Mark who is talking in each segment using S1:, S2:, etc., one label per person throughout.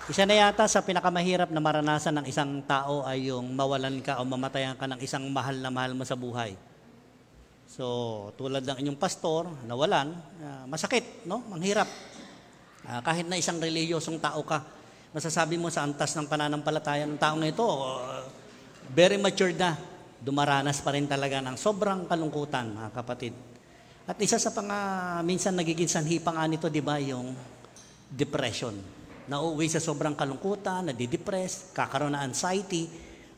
S1: Isa na yata sa pinakamahirap na maranasan ng isang tao ay yung mawalan ka o mamatayan ka ng isang mahal na mahal mo sa buhay. So, tulad ng inyong pastor, nawalan, masakit, no? Manghirap. Kahit na isang reliyosong tao ka, masasabi mo sa antas ng pananampalataya ng taong ito, very matured na, dumaranas pa rin talaga ng sobrang kalungkutan, mga kapatid. At isa sa minsan nagiging sanhi pa nga nito, di ba, yung depression. Nauuwi sa sobrang kalungkutan, nadidepress, kakaroon na anxiety,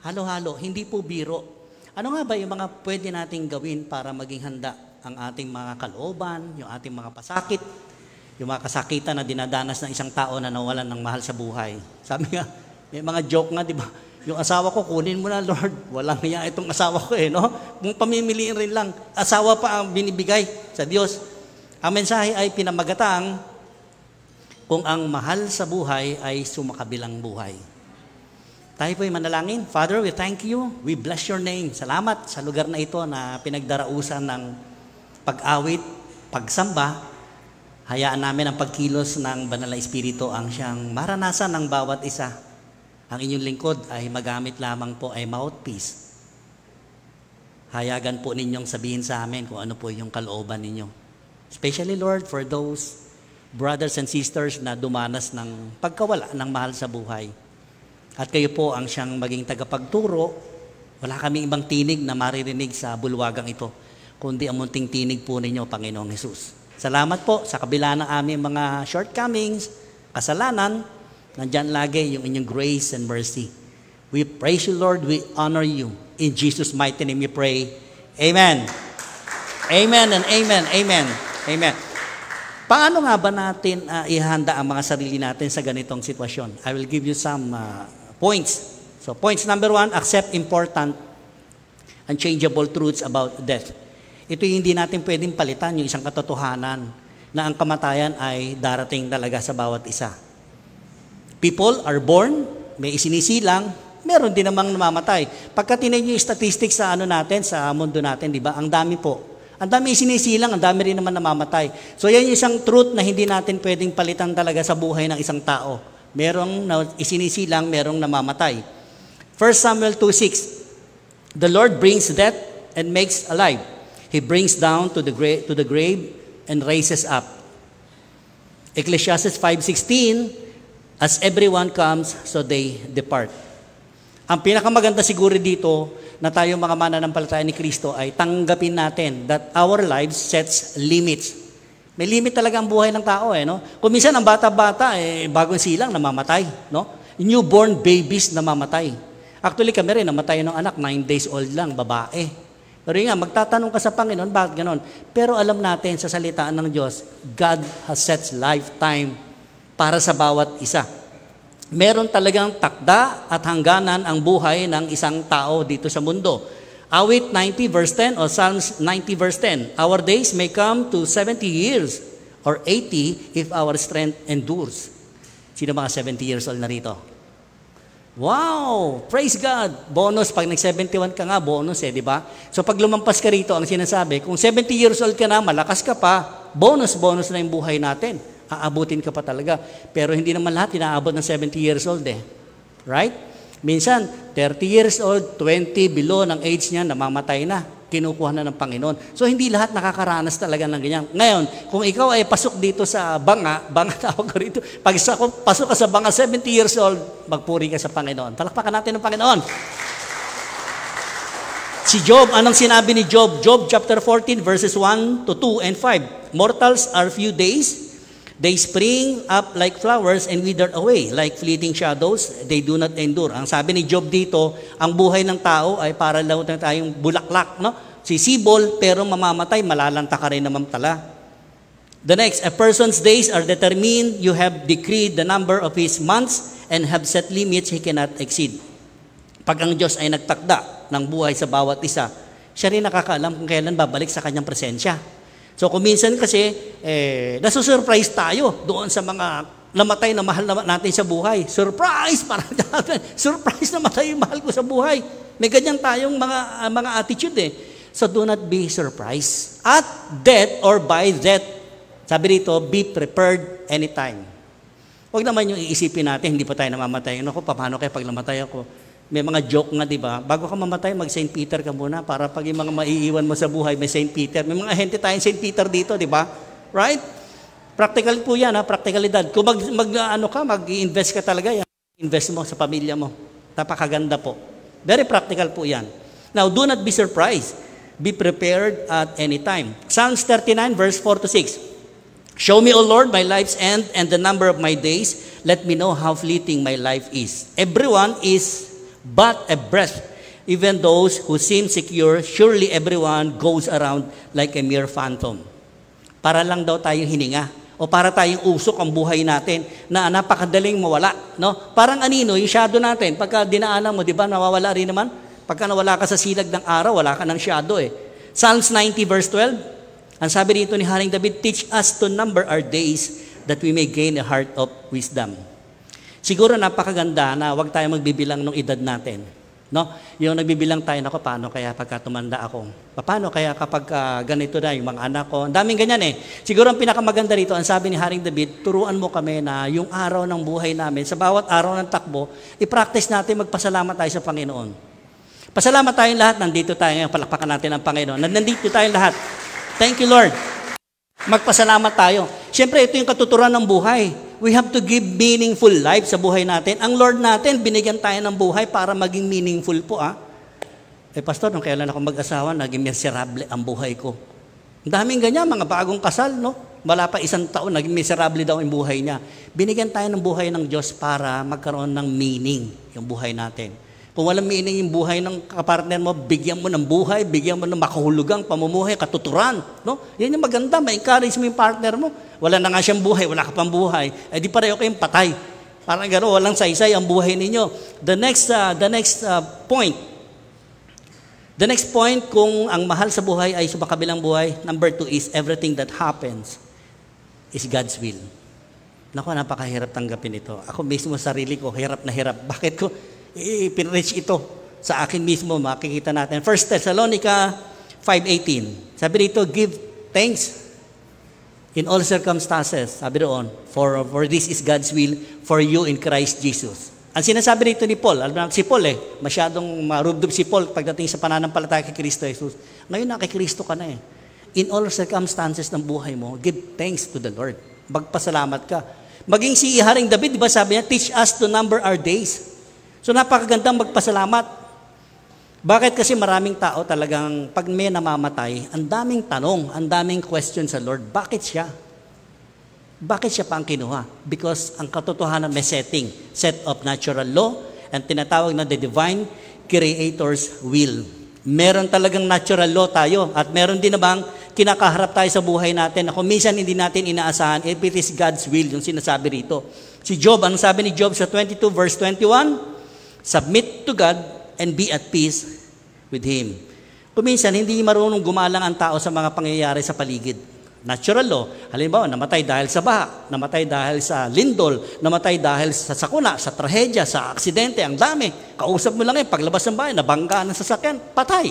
S1: halo-halo, hindi po biro. Ano nga ba yung mga pwede nating gawin para maging handa ang ating mga kalooban, yung ating mga pasakit, yung mga kasakitan na dinadanas ng isang tao na nawalan ng mahal sa buhay? Sabi nga, may mga joke nga, di ba? Yung asawa ko, kunin mo na, Lord. Walang niya itong asawa ko no? Kung pamimiliin rin lang, asawa pa ang binibigay sa Diyos. Ang mensahe ay pinamagatang, kung ang mahal sa buhay ay sumakabilang buhay. Tayo po'y manalangin. Father, we thank you. We bless your name. Salamat sa lugar na ito na pinagdarausan ng pag-awit, pagsamba. Hayaan namin ang pagkilos ng Banal na Espiritu ang siyang maranasan ng bawat isa. Ang inyong lingkod ay magamit lamang po ay mouthpiece. Hayagan po ninyong sabihin sa amin kung ano po yung kalooban ninyo. Especially, Lord, for those brothers and sisters na dumanas ng pagkawala ng mahal sa buhay. At kayo po ang siyang maging tagapagturo. Wala kaming ibang tinig na maririnig sa bulwagang ito, kundi ang munting tinig po ninyo, Panginoong Jesus. Salamat po sa kabila ng aming mga shortcomings, kasalanan, nandyan lagi yung inyong grace and mercy. We praise you, Lord. We honor you. In Jesus' mighty name we pray. Amen. Amen and amen. Amen. Amen. Paano nga ba natin ihanda ang mga sarili natin sa ganitong sitwasyon? I will give you some points. So, points number 1, accept important, unchangeable truths about death. Ito yung hindi natin pwedeng palitan, yung isang katotohanan na ang kamatayan ay darating talaga sa bawat isa. People are born, may isinisilang, meron din namang namamatay. Pagka tinignan yung statistics sa natin, sa mundo natin, di ba? Ang dami po. Ang dami isinisilang, ang dami rin naman namamatay. So yan yung isang truth na hindi natin pwedeng palitan talaga sa buhay ng isang tao. Merong isinisilang, merong namamatay. 1 Samuel 2:6, the Lord brings death and makes alive. He brings down to the grave and raises up. Ecclesiastes 5:16, as everyone comes, so they depart. Ang pinakamaganda siguro dito, na tayong mga mananampalataya ni Kristo ay tanggapin natin that our lives sets limits. May limit talaga ang buhay ng tao no? Kung minsan ang bata-bata bagong silang namamatay, no? Newborn babies namamatay. Actually kami rin namatay ng anak 9 days old lang, babae. Pero yun nga, magtatanong ka sa Panginoon, bakit ganon? Pero alam natin sa salitaan ng Diyos, God has set lifetime para sa bawat isa. Meron talagang takda at hangganan ang buhay ng isang tao dito sa mundo. Awit 90 verse 10 o Psalms 90 verse 10, our days may come to 70 years or 80 if our strength endures. Sino mga 70 years old na rito? Wow! Praise God! Bonus, pag nag-71 ka nga, bonus di ba? So pag lumampas ka rito, ang sinasabi, kung 70 years old ka na, malakas ka pa, bonus na yung buhay natin. Aabutin ka pa talaga. Pero hindi naman lahat inaabot ng 70 years old Right? Minsan, 30 years old, 20 below ng age niya, namamatay na. Kinukuha na ng Panginoon. So, hindi lahat nakakaranas talaga ng ganyan. Ngayon, kung ikaw ay pasok dito sa banga tawag ko rito, pag pasok ka sa banga, 70 years old, magpuri ka sa Panginoon. Palakpakan natin ng Panginoon. Si Job, anong sinabi ni Job? Job chapter 14, verses 1 to 2 and 5. Mortals are few days. They spring up like flowers and wither away. Like fleeting shadows, they do not endure. Ang sabi ni Job dito, ang buhay ng tao ay para lang tayong bulaklak, no? Sisibol, pero mamamatay, malalanta ka rin naman tala. The next, a person's days are determined. You have decreed the number of his months and have set limits he cannot exceed. Pag ang Diyos ay nagtakda ng buhay sa bawat isa, siya rin nakakaalam kung kailan babalik sa kanyang presensya. So kung minsan kasi, nasusurprise tayo doon sa mga namatay na mahal natin sa buhay. Surprise! Parang surprise na matay yung mahal ko sa buhay. May ganyan tayong mga attitude So do not be surprised. At death or by death, sabi rito, be prepared anytime. Huwag naman yung iisipin natin, hindi pa tayo namamatay. Ano ko, paano kaya pag namatay ako? May mga joke nga, di ba? Bago ka mamatay, mag-St. Peter ka muna para pag yung mga maiiwan mo sa buhay, may St. Peter. May mga ahente tayong St. Peter dito, di ba? Right? Practical po yan, ha? Practicalidad. Kung mag-invest ka talaga, yan. Invest mo sa pamilya mo. Napakaganda po. Very practical po yan. Now, do not be surprised. Be prepared at any time. Psalms 39, verse 4 to 6. Show me, O Lord, my life's end and the number of my days. Let me know how fleeting my life is. Everyone is but a breath. Even those who seem secure, surely everyone goes around like a mere phantom. Para lang daw tayong hininga. O para tayong usok ang buhay natin na napakadaling mawala. No? Parang anino, yung shadow natin. Pagka dinaanan mo, di ba, nawawala rin naman. Pagka nawala ka sa silag ng araw, wala ka ng shadow eh. Psalms 90 verse 12. Ang sabi dito ni Haring David, teach us to number our days that we may gain a heart of wisdom. Siguro napakaganda na wag tayo magbibilang ng edad natin. No? Yung nagbibilang tayo, nako, paano kaya pagka tumanda ako? Paano kaya kapag ganito na yung mga anak ko? Ang daming ganyan eh. Siguro ang pinakamaganda rito, ang sabi ni Haring David, turuan mo kami na yung araw ng buhay namin, sa bawat araw ng takbo, i-practice natin magpasalamat tayo sa Panginoon. Pasalamat tayong lahat, nandito tayo ngayon, palakpakan natin ang Panginoon. Nandito tayong lahat. Thank you, Lord. Magpasalamat tayo. Siyempre, ito yung katuturan ng buhay. We have to give meaningful life sa buhay natin. Ang Lord natin, binigyan tayo ng buhay para maging meaningful po. Pastor, nung kailan ako mag-asawa, naging miserable ang buhay ko. Ang daming ganyan, mga bagong kasal, no? Wala pa isang taon, naging miserable daw ang buhay niya. Binigyan tayo ng buhay ng Diyos para magkaroon ng meaning yung buhay natin. Kung walang meaning yung buhay ng kapartner mo, bigyan mo ng buhay, bigyan mo ng makahulugang pamumuhay, katuturan. No? Yan yung maganda, ma-encourage mo yung partner mo. Wala na nga siyang buhay, wala ka pang buhay. Di pareho kayong patay. Parang gano'n, walang saysay ang buhay ninyo. The next point. The next point, kung ang mahal sa buhay ay sa makabilang buhay, number 2 is everything that happens is God's will. Naku, napakahirap tanggapin ito. Ako mismo, sarili ko, hirap na hirap. Bakit ko pinreach ito sa akin mismo? Makikita natin. 1 Thessalonica 5:18. Sabi dito, give thanks in all circumstances. Sabi doon, for this is God's will for you in Christ Jesus. Ang sinasabi dito ni Paul, alam si Paul masyadong marubdob si Paul pagdating sa pananampalataya kay Kristo Jesus. Ngayon na kay Kristo ka na eh. In all circumstances ng buhay mo, give thanks to the Lord. Magpasalamat ka. Maging si Haring David, di ba sabi niya, teach us to number our days. So napakagandang magpasalamat. Bakit? Kasi maraming tao talagang pag may namamatay, ang daming tanong, ang daming question sa Lord. Bakit siya? Bakit siya pa ang kinuha? Because ang katotohanan may set of natural law, and tinatawag na the divine creator's will. Meron talagang natural law tayo, at meron din namang kinakaharap tayo sa buhay natin na kung minsan hindi natin inaasahan, if it is God's will, yung sinasabi rito. Si Job, ang sabi ni Job sa 22 verse 21, submit to God and be at peace with Him. Kung minsan, hindi marunong gumalang ang tao sa mga pangyayari sa paligid. Natural law. Halimbawa, namatay dahil sa baha, namatay dahil sa lindol, namatay dahil sa sakuna, sa trahedya, sa aksidente, ang dami. Kausap mo lang paglabas ng bahay, nabangga ng sasakyan, patay.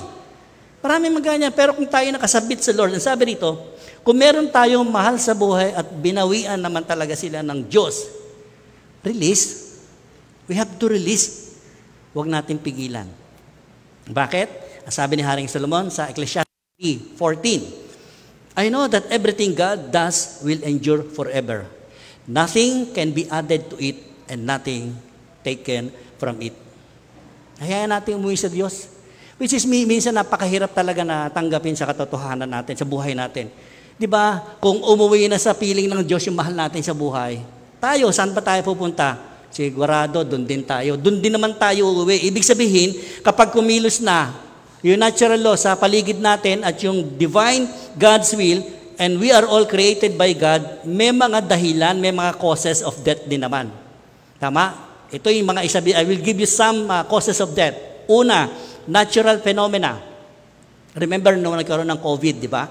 S1: Marami mga ganyan. Pero kung tayo nakasabit sa Lord, ang sabi rito, kung meron tayong mahal sa buhay at binawian naman talaga sila ng Diyos, release. We have to release. Huwag natin pigilan. Bakit? Sabi ni Haring Solomon sa Ecclesiastes 14, I know that everything God does will endure forever. Nothing can be added to it and nothing taken from it. Hayaan natin umuwi sa Diyos. Which is minsan napakahirap talaga na tanggapin sa katotohanan natin, sa buhay natin. Di ba? Kung umuwi na sa piling ng Diyos yung mahal natin sa buhay, tayo, saan ba tayo pupunta? Sigurado, doon din tayo. Doon din naman tayo uuwi. Ibig sabihin, kapag kumilos na yung natural law sa paligid natin at yung divine God's will, and we are all created by God, may mga dahilan, may mga causes of death din naman. Tama? Ito yung mga isabi. I will give you some causes of death. Una, natural phenomena. Remember nung nagkaroon ng COVID, di ba?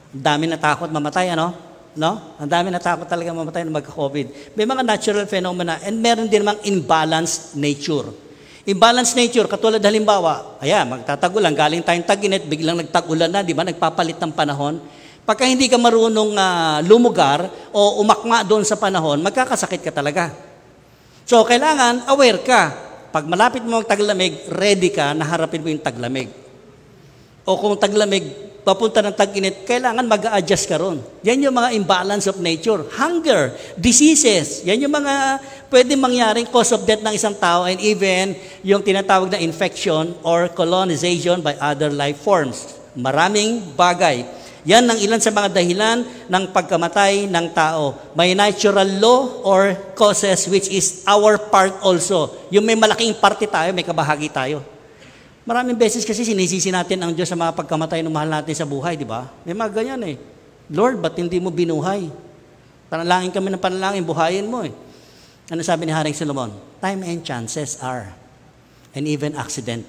S1: Dami natakot mamatay, ano? No? Ang dami natakot talaga mamatay na magka-COVID. May mga natural phenomena and meron din namang imbalanced nature. Imbalanced nature, katulad halimbawa, magtatagulan, galing tayong tag-init, biglang nagtag-ulan na, di ba? Nagpapalit ng panahon. Pagka hindi ka marunong lumugar o umakma doon sa panahon, magkakasakit ka talaga. So, kailangan aware ka. Pag malapit mo ang taglamig, ready ka na harapin mo yung taglamig. O kung taglamig, papunta ng tag-init, kailangan mag-a-adjust ka ron. Yan yung mga imbalance of nature. Hunger, diseases, yan yung mga pwede mangyaring cause of death ng isang tao, and even yung tinatawag na infection or colonization by other life forms. Maraming bagay. Yan ang ilan sa mga dahilan ng pagkamatay ng tao. May natural law or causes which is our part also. Yung may malaking parte tayo, may kabahagi tayo. Maraming beses kasi sinisisi natin ang Diyos sa mga pagkamatay ng mahal natin sa buhay, di ba? May mga ganyan eh. Lord, ba't hindi mo binuhay? Panalangin kami ng panalangin, buhayin mo eh. Ano sabi ni Haring Solomon? Time and chances are, and even accident.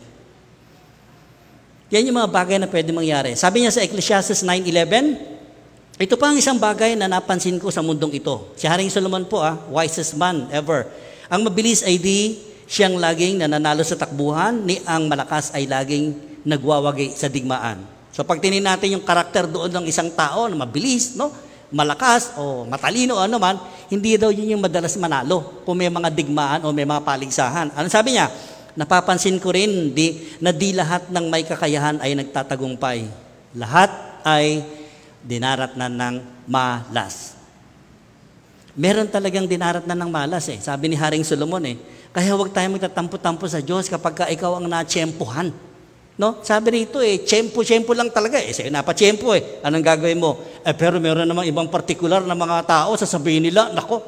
S1: Yan yung mga bagay na pwede mangyari. Sabi niya sa Ecclesiastes 9:11, ito pa ang isang bagay na napansin ko sa mundong ito. Si Haring Solomon po, wisest man ever. Ang mabilis ay di siyang laging nananalo sa takbuhan, ni ang malakas ay laging nagwawagi sa digmaan. So pag tinin natin yung karakter doon ng isang tao na mabilis, no? Malakas o matalino o ano man, hindi daw yun yung madalas manalo kung may mga digmaan o may mga paligsahan. Ano sabi niya? Napapansin ko rin na di lahat ng may kakayahan ay nagtatagumpay. Lahat ay dinaratnan ng malas. Meron talagang dinaratnan ng malas eh. Sabi ni Haring Solomon eh. Kaya huwag tayo magtatampo-tampo sa Diyos kapag ikaw ang natsyempohan. No? Sabi rito eh, tsyempo-tsyempo lang talaga eh. Sa'yo napatsyempo eh. Anong gagawin mo? Pero meron namang ibang partikular na mga tao, sasabihin nila, nako,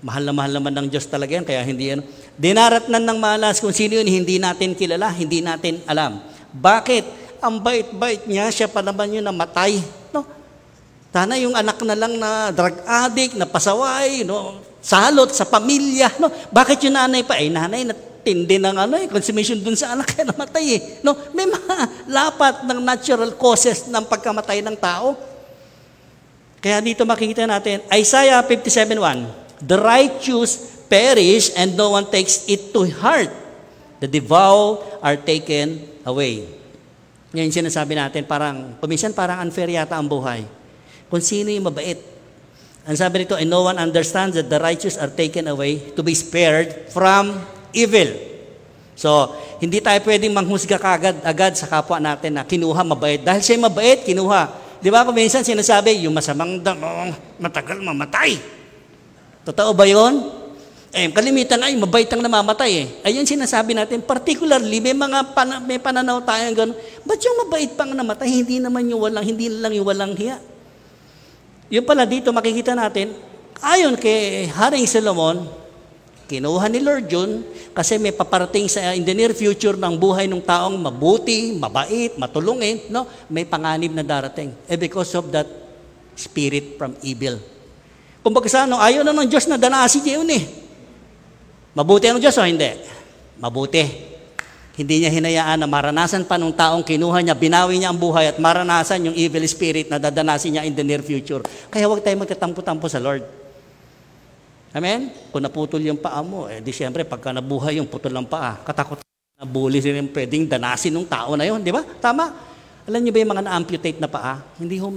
S1: mahal naman ng Diyos talaga yan, kaya hindi yan. Dinaratnan ng malas kung sino yun, hindi natin kilala, hindi natin alam. Bakit? Ang bait-bait niya, siya pa naman yun namatay. No? Sana yung anak na lang na drug addict, na pasaway, no? Salot sa pamilya. No? Bakit yung nanay pa? Nanay na tindi ng consummation dun sa anak, kaya namatay eh. No? May mga lapat ng natural causes ng pagkamatay ng tao. Kaya dito makikita natin, Isaiah 57:1, the righteous perish and no one takes it to heart. The devout are taken away. Yan yung sinasabi natin, kuminsan parang unfair yata ang buhay. Kung sino yung mabait. Ang sabi nito, and no one understands that the righteous are taken away to be spared from evil. So, hindi tayo pwedeng manghusga agad sa kapwa natin na kinuha mabait. Dahil siya mabait, kinuha. Di ba kung minsan sinasabi, yung masamang damo, matagal mamatay. Totoo ba yun? Kalimitan ay mabait ang namamatay eh. Ayun sinasabi natin, particularly, may pananaw tayong gano'n. Ba't yung mabait pang namatay, hindi lang yung walang hiya? Yung pala dito makikita natin, ayon kay Haring Solomon, kinuha ni Lord yun kasi may paparating in the near future ng buhay ng taong mabuti, mabait, matulungin, no? May panganib na darating. Because of that spirit from evil. Kung baga ayaw na ng Diyos na danasin niya yun eh. Mabuti ang Diyos o hindi? Mabuti. Hindi niya hinayaan na maranasan pa nung taong kinuha niya, binawi niya ang buhay at maranasan yung evil spirit na dadanasin niya in the near future. Kaya huwag tayo magtatampo-tampo sa Lord. Amen? Kung naputol yung paa mo, di siyempre pagka nabuhay yung putol ng paa, katakot na bully rin pwedeng danasin ng tao na yun. Di ba? Tama? Alam niyo ba yung mga na-amputate na paa? Hindi ho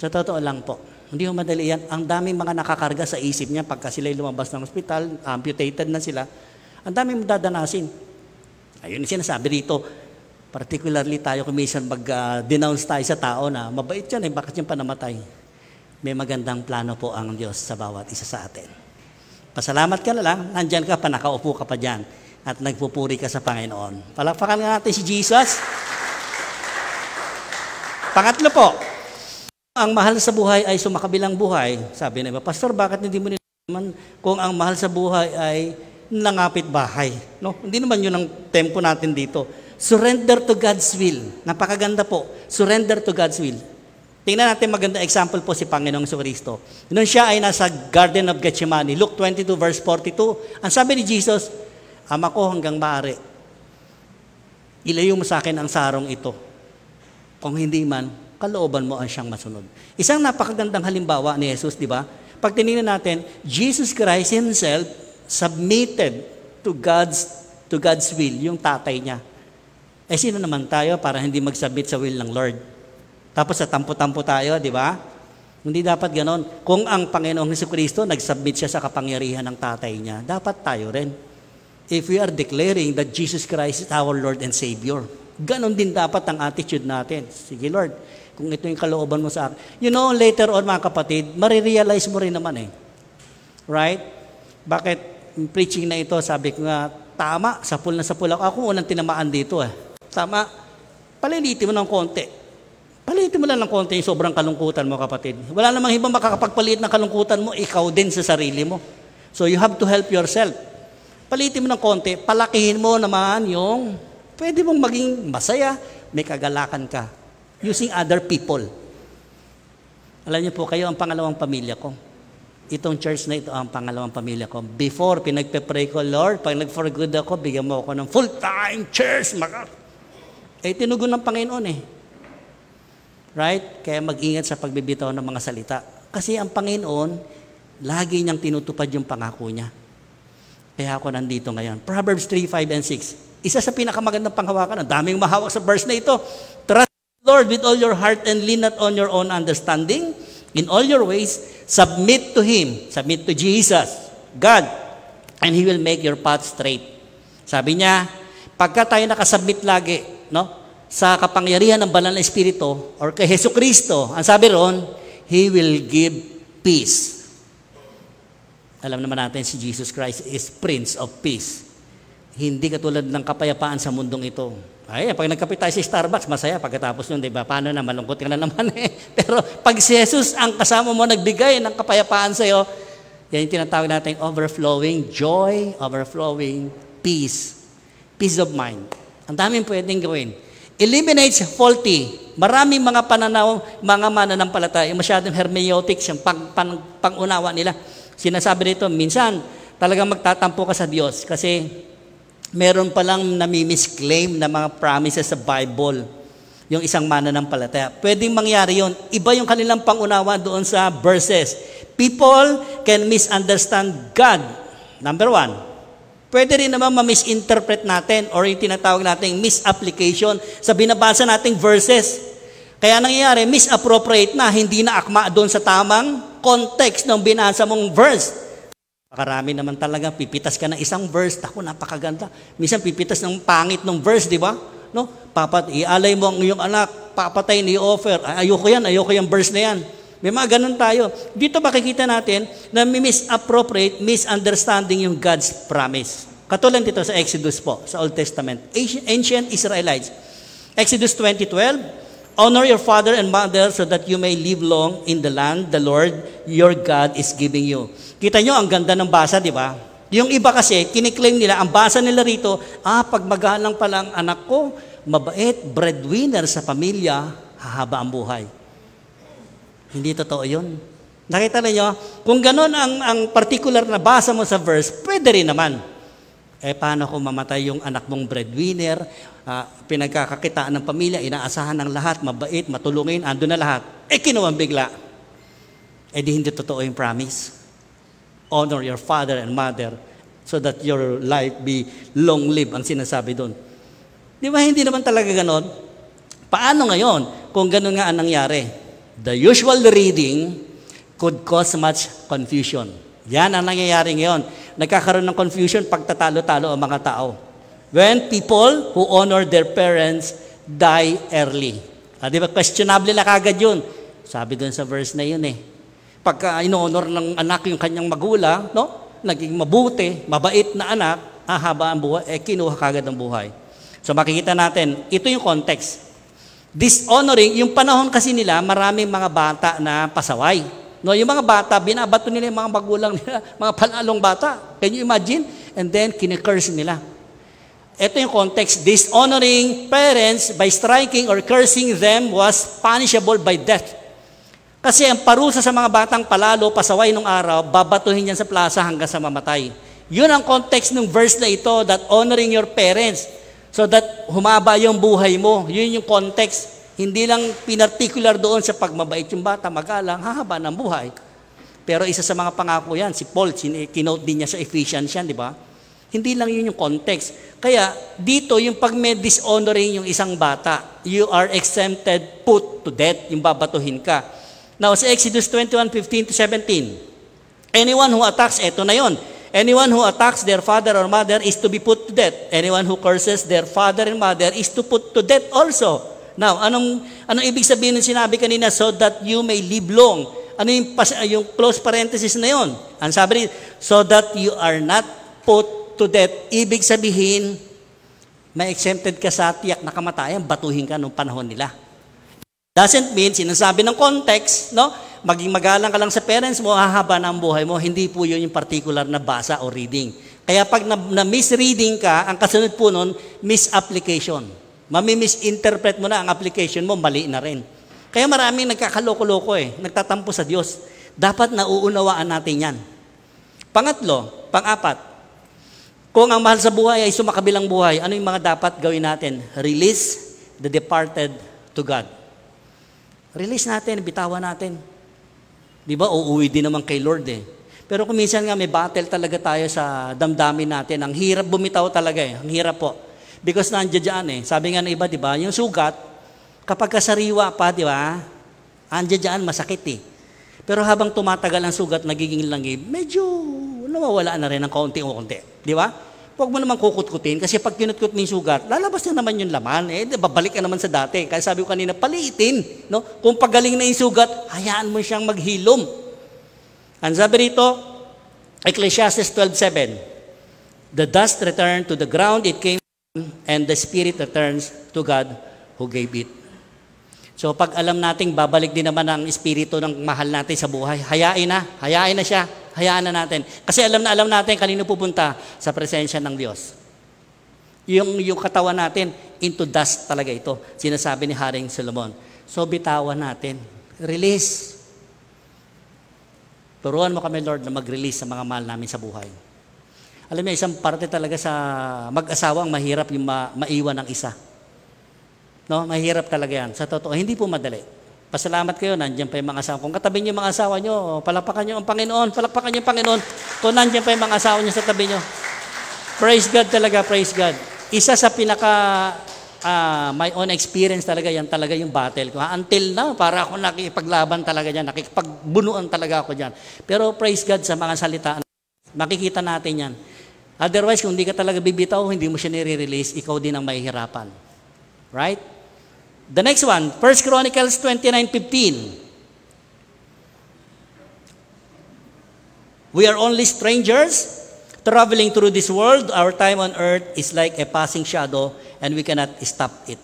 S1: sa totoo lang po. Hindi ho madali yan. Ang daming mga nakakarga sa isip niya pagka sila lumabas ng ospital, amputated na sila. Ang daming dadanasin. Ayun yung sinasabi rito. Particularly tayo kumisan mag-denounce tayo sa tao na mabait yan bakit yung panamatay? May magandang plano po ang Diyos sa bawat isa sa atin. Pasalamat ka na lang, nandyan ka pa, nakaupo ka pa dyan at nagpupuri ka sa Panginoon. Palakpakan nga natin si Jesus. Pangatlo po, ang mahal sa buhay ay sumakabilang buhay. Sabi na iba, Pastor, bakit hindi mo nilalaman kung ang mahal sa buhay ay nangapit bahay? No? Hindi naman yun ang tempo natin dito. Surrender to God's will. Napakaganda po. Surrender to God's will. Tingnan natin maganda example po si Panginoong Kristo. Noon siya ay nasa Garden of Gethsemane, Luke 22 verse 42. Ang sabi ni Jesus, Ama ko hanggang maaari, ilayo mo sa akin ang sarong ito. Kung hindi man, kalooban mo ang siyang masunod. Isang napakagandang halimbawa ni Jesus, di ba? Pag tinignan natin, Jesus Christ Himself submitted to God's will, yung tatay niya. Sino naman tayo para hindi mag-submit sa will ng Lord? Tapos sa tampo-tampo tayo, di ba? Hindi dapat ganon. Kung ang Panginoong Jesucristo nag-submit siya sa kapangyarihan ng tatay niya, dapat tayo rin. If we are declaring that Jesus Christ is our Lord and Savior, ganon din dapat ang attitude natin. Sige Lord, kung ito yung kalooban mo sa akin. You know, later on mga kapatid, marirealize mo rin naman eh. Right? Bakit yung preaching na ito, sabi ko nga, tama, sapul na sapul ako. Ako unang tinamaan dito eh. Tama, palilitin mo ng konti. Palitin mo lang ng konti yung sobrang kalungkutan mo, kapatid. Wala namang ibang makakapagpalit ng kalungkutan mo, ikaw din sa sarili mo. So you have to help yourself. Palitin mo ng konti, palakihin mo naman yung pwede mong maging masaya, may kagalakan ka. Using other people. Alam niyo po, kayo ang pangalawang pamilya ko. Itong church na ito ang pangalawang pamilya ko. Before, pinagpe-pray ko, Lord, pag nag-for good ako, bigyan mo ako ng full-time church. Tinugon ng Panginoon eh. Right? Kaya mag-ingat sa pagbibitaw ng mga salita. Kasi ang Panginoon, lagi niyang tinutupad yung pangako niya. Kaya ako nandito ngayon. Proverbs 3, 5, and 6. Isa sa pinakamagandang panghawakan. Ang daming mahawak sa verse na ito. Trust the Lord with all your heart and lean not on your own understanding. In all your ways, submit to Him. Submit to Jesus, God, and He will make your path straight. Sabi niya, pagka tayo nakasubmit lagi, no? Sa kapangyarihan ng banal na Espiritu or kay Hesus Kristo, ang sabi ron, He will give peace. Alam naman natin si Jesus Christ is Prince of Peace. Hindi katulad ng kapayapaan sa mundong ito. Ay, pag nagkape tayo sa Starbucks, masaya pagkatapos nun, di ba? Paano na, malungkot ka na naman eh. Pero pag si Jesus ang kasama mo nagbigay ng kapayapaan sa iyo, yan yung tinatawag natin overflowing joy, overflowing peace. Peace of mind. Ang daming pwedeng gawin. Eliminates faulty. Maraming mga pananaw, mga mananampalataya, masyadong hermeneutics, yung pang-unawa nila. Sinasabi dito, minsan, talagang magtatampo ka sa Diyos kasi meron palang nami-misclaim na mga promises sa Bible, yung isang mananampalataya. Pwedeng mangyari yon. Iba yung kanilang pangunawa doon sa verses. People can misunderstand God. Number one. Pwede rin naman ma-misinterpret natin or yung tinatawag nating misapplication sa binabasa nating verses. Kaya nangyayari, misappropriate na, hindi na akma doon sa tamang context ng binasa mong verse. Makarami naman talaga, pipitas ka ng isang verse, tako napakaganda. Minsan pipitas ng pangit ng verse, di ba? No? Ialay mo ang iyong anak, papatay ni offer. Ayoko yung verse na yan. May mga ganun tayo. Dito makikita natin na misappropriate, misunderstanding yung God's promise. Katulad dito sa Exodus po, sa Old Testament. Ancient Israelites. Exodus 20:12, honor your father and mother so that you may live long in the land the Lord your God is giving you. Kita nyo, ang ganda ng basa, di ba? Yung iba kasi, kiniklaim nila, ang basa nila rito, pag magalang pala ang anak ko, mabait, breadwinner sa pamilya, hahaba ang buhay. Hindi totoo yun. Nakita niyo, kung gano'n ang particular na basa mo sa verse, pwede rin naman. Paano kung mamatay yung anak mong breadwinner, pinagkakakitaan ng pamilya, inaasahan ng lahat, mabait, matulungin, ando na lahat. Kinuwang bigla. Di hindi totoo yung promise. Honor your father and mother so that your life be long-lived, ang sinasabi doon. Di ba hindi naman talaga gano'n? Paano ngayon kung gano'n nga ang nangyari? The usual reading could cause much confusion. Yan ang nangyayari ngayon. Nagkakaroon ng confusion pag tatalo-talo ang mga tao. When people who honor their parents die early. Di ba? Questionable na kagad yun. Sabi doon sa verse na yun eh. Pagka in-honor ng anak yung kanyang magulang, no? Naging mabuti, mabait na anak, haba ang buhay, kinuha kagad ang buhay. So makikita natin, ito yung context. Dishonoring, yung panahon kasi nila, maraming mga bata na pasaway. No, yung mga bata, binabato nila yung mga magulang nila, mga panalong bata. Can you imagine? And then, kine-curse nila. Ito yung context. Dishonoring parents by striking or cursing them was punishable by death. Kasi ang parusa sa mga batang palalo, pasaway nung araw, babatuhin yan sa plaza hanggang sa mamatay. Yun ang context ng verse na ito, that honoring your parents, so that humaba yung buhay mo. Yun yung context. Hindi lang pinarticular doon sa pagmabait yung bata, magalang, hahaba ng buhay. Pero isa sa mga pangako yan, si Paul, kinote din niya sa Ephesians yan, di ba? Hindi lang yun yung context. Kaya dito, yung pag may dishonoring yung isang bata, you are exempted, put to death, yung babatuhin ka. Now, sa Exodus 21:15 to 17, anyone who attacks, eto na yon. Anyone who attacks their father or mother is to be put to death. Anyone who curses their father and mother is to put to death also. Now, anong ibig sabihin ng sinabi kanina? So that you may live long. Ano yung close parenthesis na yon? Ang sabi rin, so that you are not put to death. Ibig sabihin, may exempted ka sa tiyak na kamatayan, batuhin ka nung panahon nila. Doesn't mean, sinasabi ng context, no? Maging magalang ka lang sa parents mo, hahaba na ang buhay mo. Hindi po yun yung particular na basa o reading. Kaya pag na-misreading ka, ang kasunod po nun, misapplication. Mami-misinterpret mo na ang application mo, mali na rin. Kaya maraming nagkakaloko-loko nagtatampo sa Diyos. Dapat nauunawaan natin yan. Pangatlo, pang-apat, kung ang mahal sa buhay ay sumakabilang buhay, ano yung mga dapat gawin natin? Release the departed to God. Release natin, bitawan natin. Di ba? Uuwi din naman kay Lord Pero kung minsan nga may battle talaga tayo sa damdamin natin, ang hirap bumitaw talaga Ang hirap po. Because nandiyan dyan Sabi nga ng iba, di ba? Yung sugat, kapag kasariwa pa, di ba? Andiyan dyan, masakit Pero habang tumatagal ang sugat, nagiging langib, medyo nawawala na rin ng kaunti-unti. Di ba? Huwag mo naman kukut-kutin kasi pag kinutkut mo yung sugat, lalabas na naman yung laman. Babalik ka naman sa dati. Kaya sabi ko kanina, paliitin. No? Kung pagaling na yung sugat, hayaan mo siyang maghilom. Ang sabi rito, Ecclesiastes 12:7, the dust returned to the ground it came from, and the spirit returns to God who gave it. So pag alam nating babalik din naman ang espiritu ng mahal natin sa buhay, hayain na siya, hayaan na natin. Kasi alam natin kanino pupunta sa presensya ng Diyos. Yung katawan natin, into dust talaga ito, sinasabi ni Haring Solomon. So bitawan natin, release. Turuan mo kami, Lord, na mag-release sa mga mahal namin sa buhay. Alam niyo, isang parte talaga sa mag-asawang mahirap yung maiwan ng isa. No, mahirap talaga yan. Sa totoo, hindi po madali. Pasalamat kayo, nandiyan pa yung mga asawa. Kung katabi niyo yung mga asawa niyo, palakpakan niyo ang Panginoon, palakpakan niyo yung Panginoon. Kung nandiyan pa yung mga asawa niyo sa tabi niyo. Praise God talaga, praise God. Isa sa pinaka, my own experience talaga, yan talaga yung battle ko. Until now, para ako nakikipaglaban talaga dyan, nakikipagbunuan talaga ako dyan. Pero praise God sa mga salita, makikita natin yan. Otherwise, kung hindi ka talaga bibitaw, hindi mo siya nire-release, ikaw din ang mahihirapan. Right? The next one, 1 Chronicles 29:15. We are only strangers traveling through this world. Our time on earth is like a passing shadow and we cannot stop it.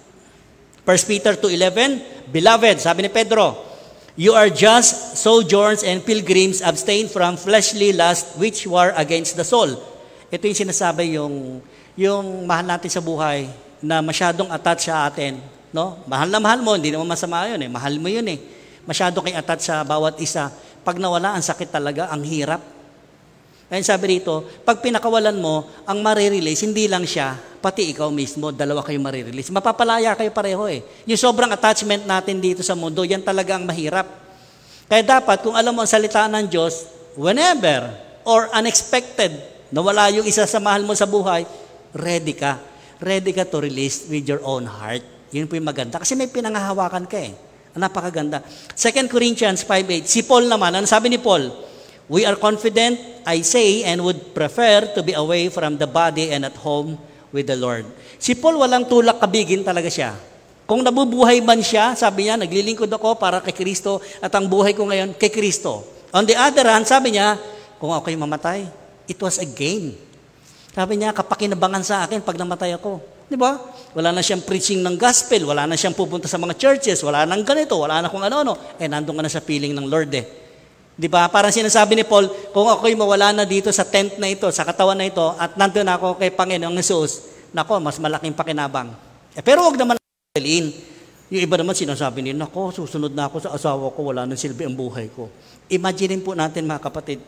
S1: 1 Peter 2:11, Beloved, sabi ni Pedro, you are just sojourners and pilgrims, abstain from fleshly lust which war against the soul. Ito yung sinasabi yung mahal natin sa buhay na masyadong attached sa atin. No? Mahal na mahal mo, hindi naman masama yun Mahal mo yun Masyado kay attach sa bawat isa. Pag nawala, ang sakit talaga, ang hirap. Kaya sabi rito, pag pinakawalan mo, ang marirelease, hindi lang siya, pati ikaw mismo, dalawa kayo marirelease. Mapapalaya kayo pareho Yung sobrang attachment natin dito sa mundo, yan talaga ang mahirap. Kaya dapat, kung alam mo ang salita ng Diyos, whenever or unexpected, nawala yung isa sa mahal mo sa buhay, ready ka. Ready ka to release with your own heart. Yun po yung maganda. Kasi may pinangahawakan ka Napakaganda. 2 Corinthians 5:8. Si Paul naman, ano sabi ni Paul? We are confident, I say, and would prefer to be away from the body and at home with the Lord. Si Paul walang tulak kabigin talaga siya. Kung nabubuhay man siya, sabi niya, naglilingkod ako para kay Kristo at ang buhay ko ngayon kay Kristo. On the other hand, sabi niya, kung ako'y mamatay, it was a gain. Sabi niya, kapakinabangan sa akin pag namatay ako. Di ba? Wala na siyang preaching ng gospel, wala na siyang pupunta sa mga churches, wala nang ganito, wala na kung ano-ano. Nandun ka na sa piling ng Lord Di ba? Parang sinasabi ni Paul, kung ako'y mawala na dito sa tent na ito, sa katawan na ito, at nandun ako kay Panginoong Jesus, nako, mas malaking pakinabang. Pero huwag naman daliin. Yung iba naman sinasabi nila, nako, susunod na ako sa asawa ko, wala nang silbi ang buhay ko. Imagine po natin mga kapatid.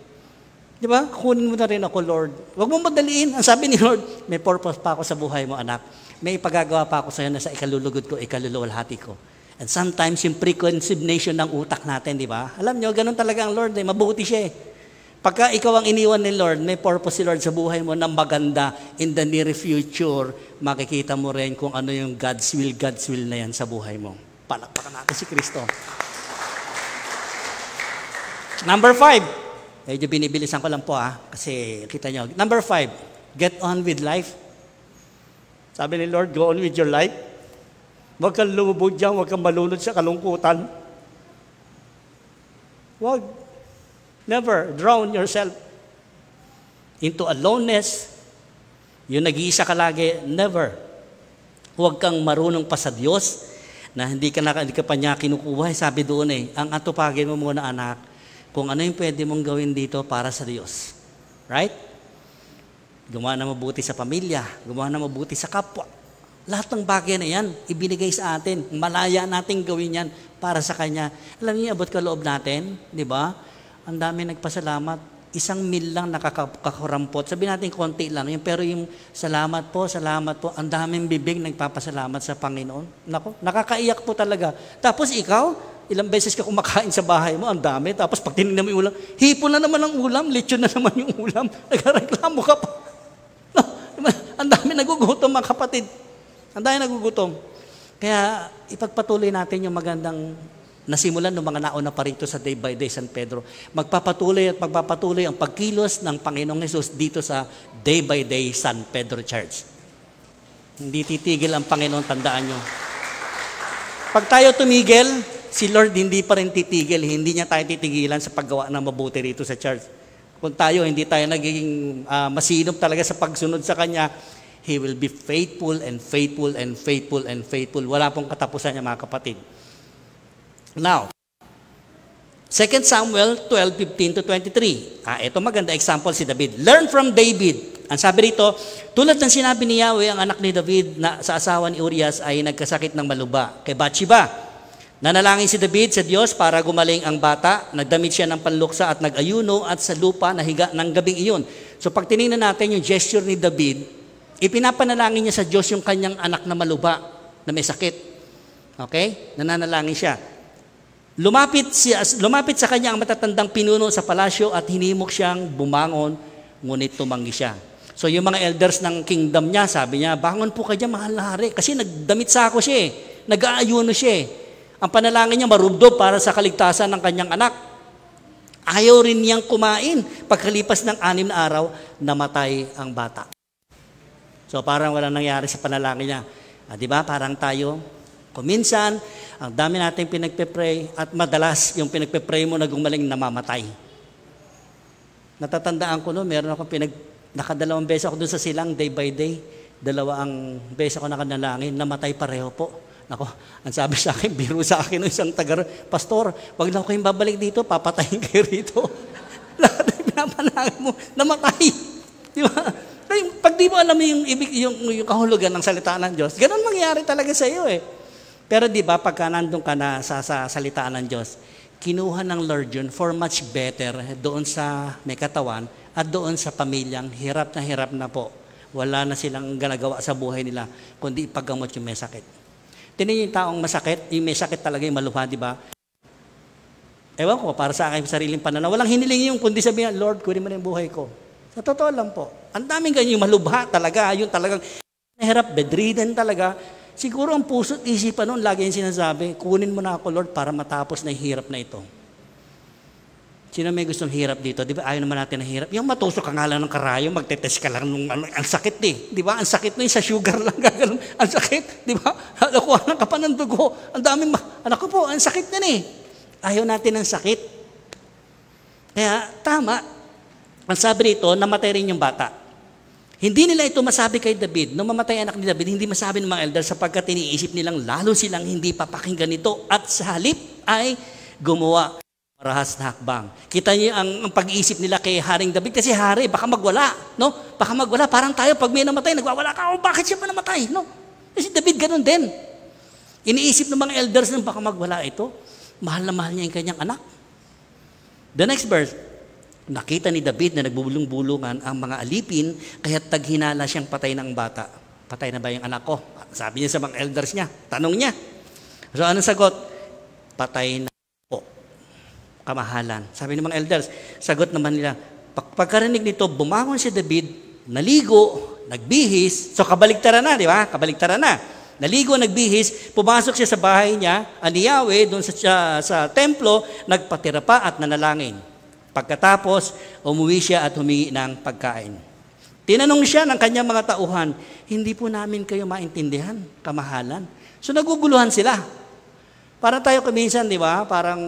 S1: Di ba? Kunin mo na rin ako, Lord. Huwag mong madaliin. Ang sabi ni Lord, may purpose pa ako sa buhay mo, anak. May ipagagawa pa ako sa iyo na sa ikalulugod ko, ikaluluwalhati ko. And sometimes yung preconceived notion ng utak natin, di ba? Alam nyo, ganun talaga ang Lord. Mabuti siya Pagka ikaw ang iniwan ni Lord, may purpose si Lord sa buhay mo na maganda in the near future, makikita mo rin kung ano yung God's will na yan sa buhay mo. Palakpakan natin si Kristo. Number 5. Medyo binibilisan ko lang po kasi kita nyo. Number 5, get on with life. Sabi ni Lord, go on with your life. Huwag kang lumubog dyan, huwag kang malunod sa kalungkutan. Huwag. Never drown yourself into aloneness. Yung nag-iisa ka lagi, never. Huwag kang marunong pa sa Diyos na hindi ka pa niya kinukuha. Sabi doon ang atupagin mo muna anak, kung ano yung pwede mong gawin dito para sa Diyos. Right? Gumawa na mabuti sa pamilya, gumawa na mabuti sa kapwa. Lahat ng bagay na yan, ibinigay sa atin. Malaya nating gawin yan para sa Kanya. Alam niyo, abot kaloob natin, di ba? Ang dami nagpasalamat. 1 mil lang nakakarampot. Sabi natin konti lang. Pero yung salamat po. Ang daming bibig nagpapasalamat sa Panginoon. Nako, nakakaiyak po talaga. Tapos ikaw, ilang beses ka kumakain sa bahay mo, ang dami. Tapos pag tinignan mo yung ulam, hipon na naman ang ulam, lechon na naman yung ulam. Nagreklamo ka pa. Ang dami nagugutom mga kapatid. Ang dami nagugutom. Kaya ipagpatuloy natin yung magandang nasimulan ng mga nauna pa rito sa Day by Day San Pedro. Magpapatuloy at magpapatuloy ang pagkilos ng Panginoong Hesus dito sa Day by Day San Pedro Church. Hindi titigil ang Panginoon, tandaan nyo. Pag tayo tumigil, si Lord hindi pa rin titigil. Hindi niya tayo titigilan sa paggawa ng mabuti rito sa church. Kung tayo, hindi tayo nagiging masinop talaga sa pagsunod sa Kanya, He will be faithful and faithful and faithful and faithful. Wala pong katapusan niya mga kapatid. Now, 2 Samuel 12:15-23. Ito maganda example si David. Learn from David. Ang sabi rito, tulad ng sinabi ni Yahweh, ang anak ni David na sa asawa ni Urias ay nagkasakit ng maluba kay Bathsheba. Nanalangin si David sa Diyos para gumaling ang bata. Nagdamit siya ng panluksa at nag-ayuno at sa lupa nahiga ng gabing iyon. So pag tinignan natin yung gesture ni David, ipinapanalangin niya sa Diyos yung kanyang anak na maluba na may sakit. Okay? Nananalangin siya. Lumapit sa kanya ang matatandang pinuno sa palasyo at hinimok siyang bumangon, ngunit tumanggi siya. So yung mga elders ng kingdom niya, sabi niya, bangon po kayo mahal na hari, kasi nagdamit sa ako siya nag-aayuno siya Ang panalangin niya marubdob para sa kaligtasan ng kanyang anak. Ayaw rin niyang kumain. Pagkalipas ng 6 na araw, namatay ang bata. So parang walang nangyari sa panalangin niya. Di ba? Parang tayo, kuminsan, ang dami nating pinagpe-pray at madalas yung pinagpe-pray mo na gumaling namamatay. Natatandaan ko meron ako nakadalawang beses ako dun sa silang day by day. 2 ang beses ako nakanalangin, namatay pareho po. Nako, ang sabi sa akin, biro sa akin ng isang Pastor, wag na kayong babalik dito, papatayin kayo rito. Lahat ng pinapanalangin mo, namatay. Di ba? Pag di mo alam yung kahulugan ng salita ng Diyos, ganun mangyari talaga sa iyo Pero di ba, pagka nandun ka na sa salita ng Diyos, kinuha ng Lord yun for much better doon sa may katawan at doon sa pamilyang hirap na po. Wala na silang ginagawa sa buhay nila, kundi ipaggamot yung may sakit. Tingnan yung taong masakit, yung may sakit talaga yung maluha, di ba? Ewan ko, para sa aking sariling pananaw, walang hiniling yung kundi sabihin, Lord, kunin mo na yung buhay ko. Sa totoo lang po. Ang daming ganyan yung malubha talaga, yung talagang nahirap, bedridden talaga. Siguro ang puso't isipan noon, lagi yung sinasabi, kunin mo na ako, Lord, para matapos na yung hirap na ito. Sino may gustong hirap dito? Di ba ayaw naman natin na hirap? Yung matusok ka nga lang ng karayo, magtetest ka lang nung ang sakit Di ba? Ang sakit nun, sa sugar lang gagano'n. Ang sakit, di ba? Nakuha ka pa ng dugo. Ang daming, anak ko po, ang sakit na Ayaw natin ng sakit. Kaya, tama. Ang sabi rito, namatay rin yung bata. Hindi nila ito masabi kay David. Nung mamatay anak ni David, hindi masabi ng mga elders sapagkat iniisip nilang lalo silang hindi papakinggan ito at sa halip ay gumawa marahas na hakbang. Kita niyo ang pag-iisip nila kay Haring David kasi hari, baka magwala, no? Baka magwala, parang tayo pag may namatay, nagwawala ka, bakit siya pa namatay, no? Kasi David ganun din. Iniisip ng mga elders na baka magwala ito. Mahal na mahal niya yung kanyang anak. The next verse, nakita ni David na nagbubulong-bulungan ang mga alipin, kaya taghinala siyang patay ng bata. Patay na ba yung anak ko? Sabi niya sa mga elders niya. Tanong niya. So anong sagot? Patay na po. Kamahalan. Sabi ng mga elders, sagot naman nila, Pagkarinig nito, bumangon si David, naligo, nagbihis. So kabaligtaran na, di ba? Kabaligtaran na. Naligo, nagbihis, pumasok siya sa bahay niya, ni Yahweh, doon sa templo, nagpatira pa at nanalangin. Pagkatapos, umuwi siya at humingi ng pagkain. Tinanong siya ng kanyang mga tauhan, hindi po namin kayo maintindihan, kamahalan. So naguguluhan sila. Para tayo kuminsan, di ba? Parang,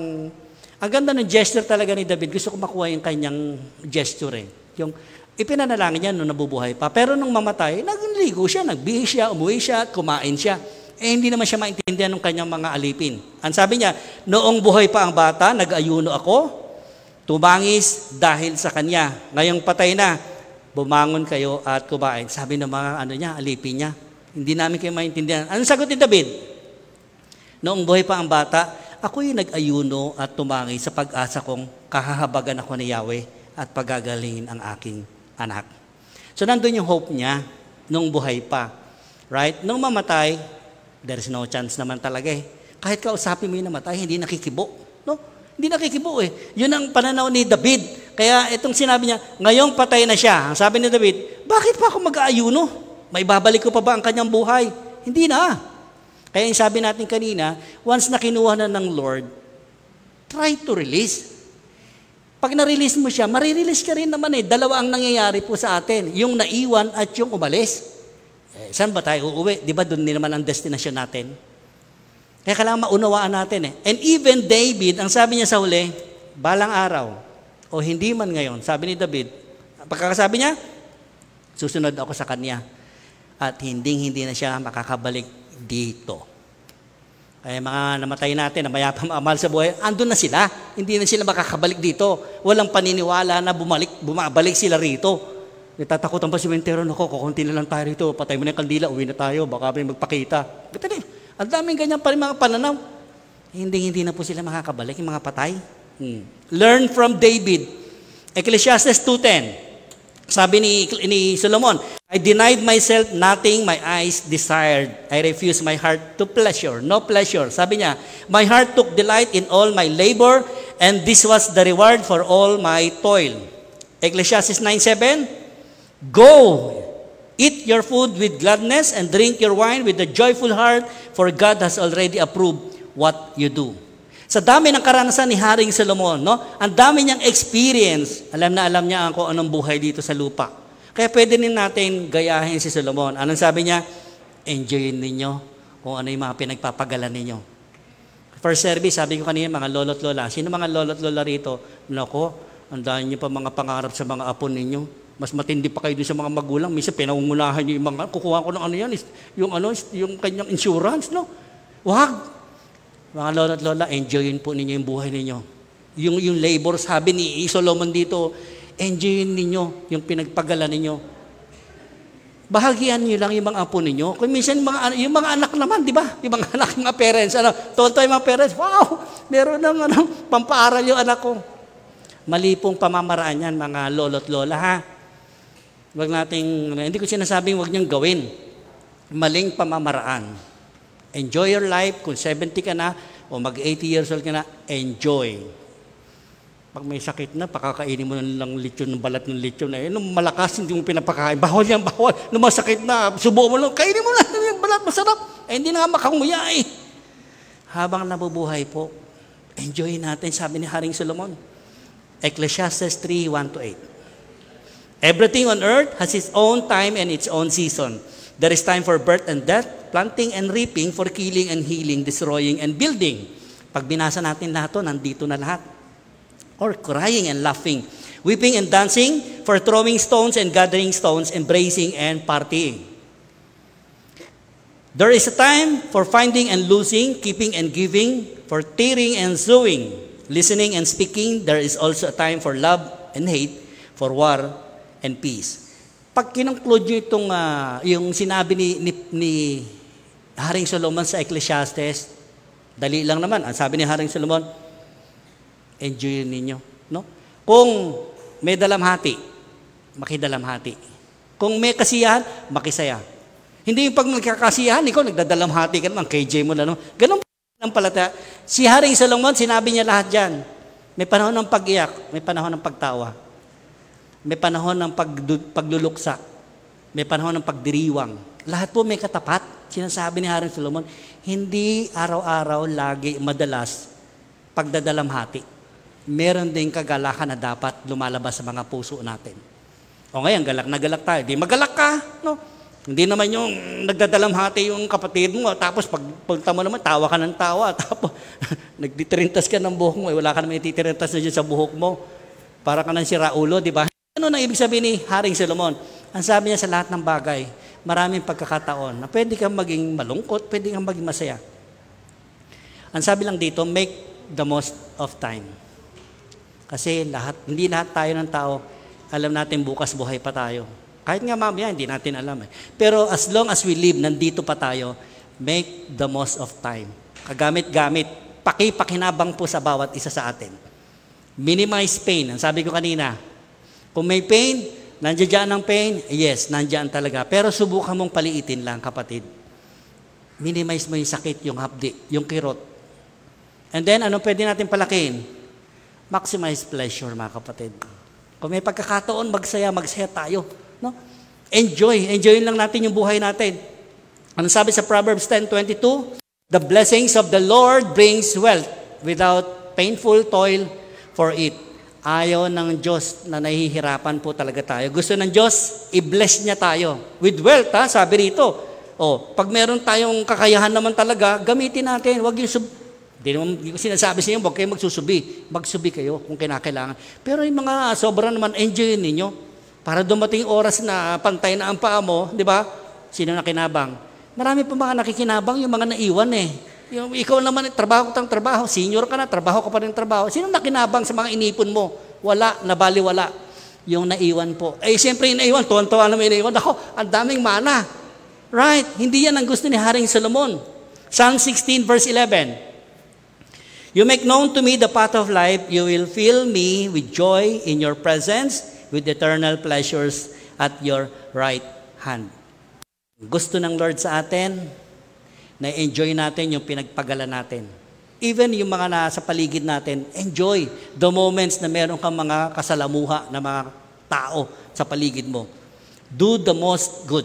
S1: ang ganda ng gesture talaga ni David. Gusto ko makuha yung kanyang gesture. Yung ipinanalangin niya nung nabubuhay pa. Pero nung mamatay, nagligo siya, nagbihis siya, umuwi siya, at kumain siya. Hindi naman siya maintindihan ng kanyang mga alipin. Ang sabi niya, noong buhay pa ang bata, nag-ayuno ako, tumangis dahil sa kanya. Ngayong patay na, bumangon kayo at kumain. Sabi ng mga alipin niya, hindi namin kayo maintindihan. Anong sagot ni David? Noong buhay pa ang bata, ako'y nag-ayuno at tumangis sa pag-asa kong kahahabagan ako ni Yahweh at pagagalingin ang aking anak. So nandun yung hope niya nung buhay pa. Right? Nung mamatay, there's no chance naman talaga eh. Kahit kausapin mo yung namatay, hindi nakikibo. No? Hindi nakikibo eh. Yun ang pananaw ni David. Kaya itong sinabi niya, ngayong patay na siya. Ang sabi ni David, bakit pa ako mag-aayuno? May babalik ko pa ba ang kanyang buhay? Hindi na. Kaya yung sabi natin kanina, once na kinuha na ng Lord, try to release. Pag na-release mo siya, marirelease ka rin naman eh. Dalawa ang nangyayari po sa atin. Yung naiwan at yung umalis. Saan ba tayo uuwi? Di ba doon din naman ang destination natin? Kaya kailangan maunawaan natin eh. And even David, ang sabi niya sa huli, balang araw, o hindi man ngayon, sabi ni David, pagkakasabi niya, susunod ako sa kanya. At hindi na siya makakabalik dito. Kaya mga namatay natin, na mayapang amal sa buhay, andun na sila. Hindi na sila makakabalik dito. Walang paniniwala na bumabalik sila rito. Natatakutan pa si Mentero, nako, kukunti na lang tayo rito, patay mo na yung kandila, uwi na tayo, baka may magpakita. Ang daming ganyan pa rin mga pananaw. Hindi na po sila makakabalik, yung mga patay. Learn from David. Ecclesiastes 2:10. Sabi ni Solomon, I denied myself nothing my eyes desired. I refused my heart to pleasure. No pleasure. Sabi niya, my heart took delight in all my labor, and this was the reward for all my toil. Ecclesiastes 9:7. Go! Eat your food with gladness and drink your wine with a joyful heart, for God has already approved what you do. Sa dami ng karanasan ni Haring Solomon, no? Ang dami niyang experience. Alam niya kung anong buhay dito sa lupa. Kaya pwede din natin gayahin si Solomon. Anong sabi niya? Enjoyin ninyo kung ano yung mga pinagpapagalan ninyo. First service, sabi ko kanina, mga lolo't lola. Sino mga lolo't lola rito? Nako, ang dami niyo pa mga pangarap sa mga apo ninyo. Mas matindi pa kayo doon sa mga magulang. Minsan pinangungunahan niyo yung mga, kukuha ko ng ano yan, yung kanyang insurance, no? Wag! Mga lola at lola, enjoyin po ninyo yung buhay ninyo. Yung labor, sabi ni Solomon dito, enjoyin ninyo yung pinagpagalan ninyo. Bahagian niyo lang yung mga apo ninyo. Kung minsan yung mga anak naman, di ba? Yung mga anak, mga parents, tonto yung mga parents, wow! Meron ng pampaaral yung anak ko. Mali pong pamamaraan yan, mga lolo't lola, ha? Hindi ko sinasabing wag niyong gawin. Maling pamamaraan. Enjoy your life. Kung 70 ka na, o mag-80 years old ka na, enjoy. Pag may sakit na, pakakainin mo lang lechon, ng balat ng lechon. Nung malakas, hindi mo pinapakain. Bawal yan, bawal. Nung masakit na, subukan mo lang, kainin mo lang yung balat, masarap. Hindi na nga makanguya eh. Habang nabubuhay po, enjoy natin, sabi ni Haring Solomon. Ecclesiastes 3:1-8. Everything on earth has its own time and its own season. There is time for birth and death, planting and reaping, for killing and healing, destroying and building. Pag binasa natin lahat to, nandito na lahat. Or crying and laughing, weeping and dancing, for throwing stones and gathering stones, embracing and partying. There is a time for finding and losing, keeping and giving, for tearing and sowing, listening and speaking. There is also a time for love and hate, for war and peace. Pag kinongclude nyo itong, yung sinabi ni Haring Solomon sa Ecclesiastes, dali lang naman. Ang sabi ni Haring Solomon, enjoy ninyo. No? Kung may dalamhati, makidalamhati. Kung may kasiyahan, makisaya. Hindi yung pag nagkakasiyahan, ikaw nagdadalamhati ka naman, KJ mo na. No? Ganun ang palata. Si Haring Solomon, sinabi niya lahat dyan. May panahon ng pag-iyak, may panahon ng pagtawa. may panahon ng pagluluksa, may panahon ng pagdiriwang. Lahat po may katapat. Sinasabi ni Haring Solomon, hindi araw-araw, lagi, madalas, pagdadalamhati. Meron din kagalakan na dapat lumalabas sa mga puso natin. O ngayon, galak na galak tayo. Di magalak ka, no? Hindi naman yung nagdadalamhati yung kapatid mo, tapos pagpunta mo naman, tawa ka ng tawa, tapos nagtitirintas ka ng buhok mo, wala ka naman ititirintas na dyan sa buhok mo. Para ka ng siraulo, di ba? Ano nang ibig sabihin ni Haring Solomon? Ang sabi niya sa lahat ng bagay, maraming pagkakataon na pwede kang maging malungkot, pwede kang maging masaya. Ang sabi lang dito, make the most of time. Kasi hindi lahat tayo ng tao, alam natin bukas buhay pa tayo. Kahit nga mamaya, hindi natin alam eh. Pero as long as we live, nandito pa tayo, make the most of time. Kagamit-gamit, pakipakinabang po sa bawat isa sa atin. Minimize pain. Ang sabi ko kanina, kung may pain, nandiyan ang pain, yes, nandiyan talaga. Pero subukan mong paliitin lang, kapatid. Minimize mo yung sakit, yung hapdi, yung kirot. And then, ano pwede natin palakihin? Maximize pleasure, mga kapatid. Kung may pagkakataon, magsaya tayo. No? Enjoyin lang natin yung buhay natin. Ano sabi sa Proverbs 10:22? The blessings of the Lord brings wealth without painful toil for it. Ayaw ng Diyos na nahihirapan po talaga tayo. Gusto ng Diyos, i-bless niya tayo. With wealth, sabi rito. Pag meron tayong kakayahan naman talaga, gamitin natin. Huwag yung hindi naman sinasabi sa inyo, huwag kayo magsusubi. Magsubi kayo kung kinakailangan. Pero yung mga sobra naman, enjoyin ninyo. Para dumating oras na pantay na ang paa mo, di ba? Sino nakinabang? Marami pa mga nakikinabang, yung mga naiwan eh. Yung ikaw naman, trabaho senior ka na, trabaho ka pa rin trabaho. Sino nakinabang sa mga inipon mo? Wala, nabaliwala. Yung naiwan po. Siyempre yung naiwan, tuwan-tuwa naman yung naiwan. Ako, ang daming mana. Right? Hindi yan ang gusto ni Haring Solomon. Psalm 16 verse 11. You make known to me the path of life. You will fill me with joy in your presence, with eternal pleasures at your right hand. Gusto ng Lord sa atin, na enjoy natin yung pinagpagalan natin. Even yung mga nasa paligid natin, enjoy the moments na meron kang mga kasalamuha na mga tao sa paligid mo. Do the most good.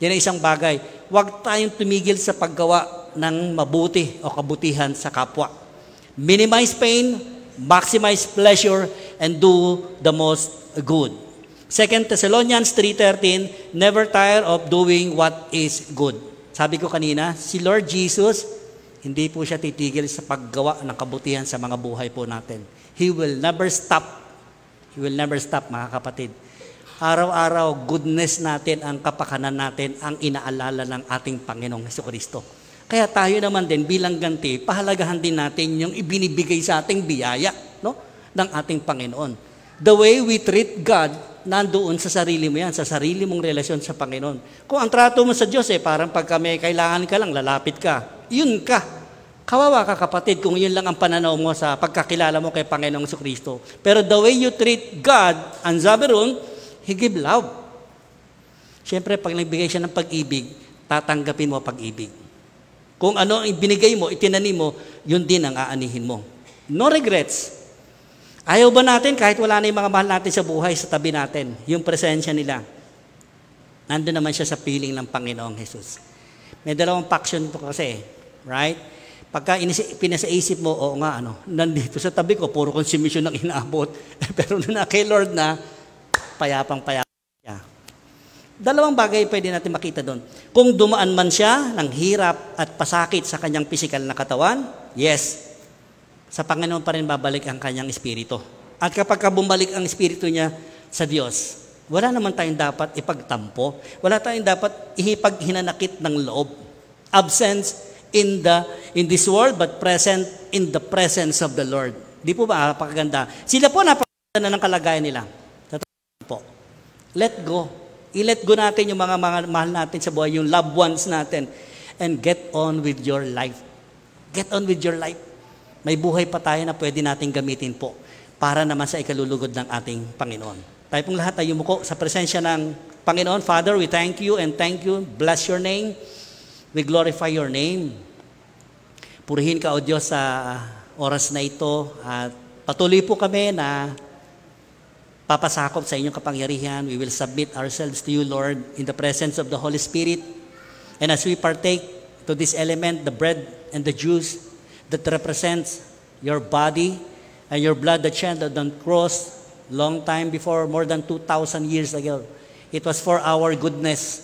S1: Yan ang isang bagay. Huwag tayong tumigil sa paggawa ng mabuti o kabutihan sa kapwa. Minimize pain, maximize pleasure, and do the most good. 2 Thessalonians 3:13, never tire of doing what is good. Sabi ko kanina, si Lord Jesus, hindi po siya titigil sa paggawa ng kabutihan sa mga buhay po natin. He will never stop. He will never stop, mga kapatid. Araw-araw, goodness natin, ang kapakanan natin, ang inaalala ng ating Panginoong Jesucristo. Kaya tayo naman din, bilang ganti, pahalagahan din natin yung ibinibigay sa ating biyaya, no? Ng ating Panginoon. The way we treat God, nandoon sa sarili mo yan, sa sarili mong relasyon sa Panginoon. Kung ang trato mo sa Diyos, parang pagka may kailangan ka lang, lalapit ka. Yun ka. Kawawa ka, kapatid, kung yun lang ang pananaw mo sa pagkakilala mo kay Panginoong Jesucristo. Pero the way you treat God, ang sabi ron, He give love. Siyempre, pag nagbigay siya ng pag-ibig, tatanggapin mo pag-ibig. Kung ano ang ibinigay mo, itinanim mo, yun din ang aanihin mo. No regrets. Ayaw ba natin kahit wala na yung mga mahal natin sa buhay, sa tabi natin, yung presensya nila? Nandun naman siya sa piling ng Panginoong Jesus. May dalawang faction po kasi, right? Pagka pinasaisip mo, oo nga, nandito sa tabi ko, puro konsumisyon ang inaabot. Pero na kay Lord na, payapang-payapang siya. Dalawang bagay pwede natin makita doon. Kung dumaan man siya ng hirap at pasakit sa kanyang pisikal na katawan, yes, sa Panginoon pa rin babalik ang kanyang espiritu. At kapag bumalik ang espiritu niya sa Diyos, wala naman tayong dapat ipagtampo. Wala tayong dapat ihipaghinanakit ng loob. Absence in this world, but present in the presence of the Lord. Di po ba? Napakaganda. Sila po napakaganda na ng kalagayan nila. Po. Let go. I-let go natin yung mga mahal natin sa buhay, yung loved ones natin, and get on with your life. Get on with your life. May buhay pa tayo na pwede natin gamitin po para naman sa ikalulugod ng ating Panginoon. Tayo pong lahat ay yumuko sa presensya ng Panginoon. Father, we thank you and thank you. Bless your name. We glorify your name. Purihin ka, O Diyos, sa oras na ito at patuloy po kami na papasakop sa inyong kapangyarihan. We will submit ourselves to you, Lord, in the presence of the Holy Spirit. And as we partake to this element, the bread and the juice that represents your body and your blood that shed on the cross long time before, more than 2,000 years ago. It was for our goodness.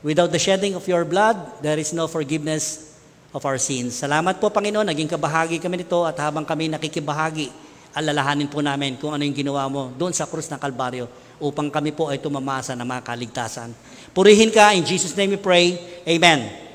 S1: Without the shedding of your blood, there is no forgiveness of our sins. Salamat po, Panginoon, naging kabahagi kami nito at habang kami nakikibahagi, alalahanin po namin kung ano yung ginawa mo doon sa krus ng Kalbaryo upang kami po ay tumamasa ng mga kaligtasan. Purihin ka, in Jesus' name we pray. Amen.